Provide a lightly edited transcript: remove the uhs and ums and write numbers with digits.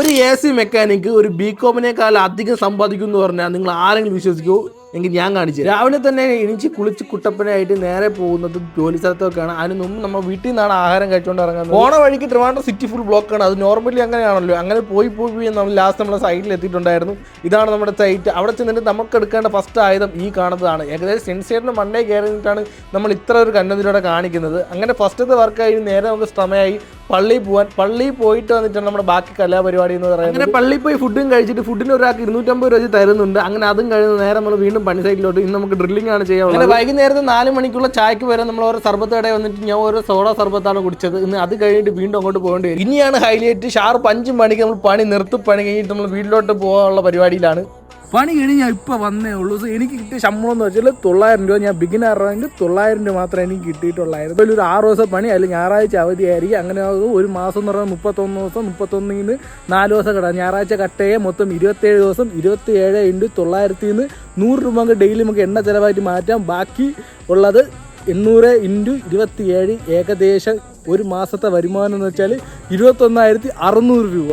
ഒരു A C mechanic ഒരു ബികോമിനേക്കാൾ അധികം സമ്പാദിക്കും എന്ന് പറഞ്ഞാൽ നിങ്ങൾ ആരെങ്കിലും വിശ്വസിക്കുമോ? എങ്കിൽ ഞാൻ കാണിച്ചു. രാവിലെ തന്നെ എണീച്ച് കുളിച്ച് കുട്ടപ്പനായിട്ട് നേരെ പോകുന്നത് ജോലി സ്ഥലത്തൊക്കെയാണ്. അതിന് മുമ്പ് നമ്മൾ വീട്ടിൽ നിന്നാണ് ആഹാരം കഴിച്ചുകൊണ്ട് ഇറങ്ങുന്നത്. പോണ വഴിക്ക് ട്രിവാൻഡ്രം സിറ്റി ഫുൾ ബ്ലോക്കാണ്. അത് നോർമലി അങ്ങനെയാണല്ലോ. അങ്ങനെ പോയി നമ്മൾ ലാസ്റ്റ് നമ്മുടെ സൈറ്റിൽ എത്തിയിട്ടുണ്ടായിരുന്നു. ഇതാണ് നമ്മുടെ സൈറ്റ്. അവിടെ ചെന്നിട്ട് നമുക്ക് എടുക്കേണ്ട ഫസ്റ്റ് ആയുധം ഈ കാണുന്നതാണ്. ഏകദേശം സെൻസേറിന് മണ്ടേ കയറിയിട്ടാണ് നമ്മൾ ഇത്ര ഒരു കണ്ടതിലൂടെ കാണിക്കുന്നത്. അങ്ങനെ ഫസ്റ്റത്തെ വർക്കായി നേരെ നമുക്ക് സമയമായി പള്ളിയിൽ പോകാൻ. പള്ളിയിൽ പോയിട്ട് വന്നിട്ടാണ് നമ്മുടെ ബാക്കി കലാപരിപാടി എന്ന് പറയുന്നത്. അങ്ങനെ പള്ളിയിൽ പോയി ഫുഡും കഴിച്ചിട്ട് ഫുഡിന് ഒരാൾക്ക് 250 രൂപ തരുന്നുണ്ട്. അങ്ങനെ അതും കഴിഞ്ഞ് നേരെ നമ്മൾ വീണ്ടും പണി സൈറ്റിലോട്ട്. ഇന്ന് നമുക്ക് ഡ്രില്ലിംഗ് ആണ് ചെയ്യാനുള്ളത്. അങ്ങനെ വൈകുന്നേരത്തെ 4 മണിക്കുള്ള ചായക്ക് വരെ നമ്മൾ ഓരോ സർബത്ത് കടയിൽ വന്നിട്ട് ഞാൻ ഓരോ സോഡ സർബത്താണ് കുടിച്ചത്. ഇന്ന് അത് കഴിഞ്ഞിട്ട് വീണ്ടും അങ്ങോട്ട് പോകേണ്ടി വരും. ഇനിയാണ് ഹൈലൈറ്റ്. ഷാർപ്പ് 5 മണിക്ക് നമ്മൾ പണി പണി കഴിഞ്ഞിട്ട് നമ്മൾ വീട്ടിലോട്ട് പോകാനുള്ള പരിപാടിയിലാണ്. പണി കഴിഞ്ഞ് ഞാൻ ഇപ്പോൾ വന്നേ ഉള്ളൂ. സോ എനിക്ക് കിട്ടിയ ശമ്പളം എന്ന് വെച്ചാൽ 900 രൂപ. ഞാൻ ബിഗിനറായിട്ട് 900 രൂപ മാത്രമേ എനിക്ക് കിട്ടിയിട്ടുള്ളായിരുന്നു. അതിൽ ഒരു 6 ദിവസം പണി, അല്ലെങ്കിൽ ഞായറാഴ്ച അവധിയായിരിക്കും. അങ്ങനെ ഒരു മാസം എന്ന് പറഞ്ഞാൽ 31 ദിവസം, 31 4 ദിവസം കിട. ഞായറാഴ്ച കട്ടയെ മൊത്തം 27 ദിവസം. 27 × 900 100 രൂപ ഡെയിലി നമുക്ക് എണ്ണ ചിലവായിട്ട് മാറ്റാം. ബാക്കി ഉള്ളത് 800 × 27 ഏകദേശം ഒരു മാസത്തെ വരുമാനം എന്ന് വെച്ചാൽ 21,600 രൂപ.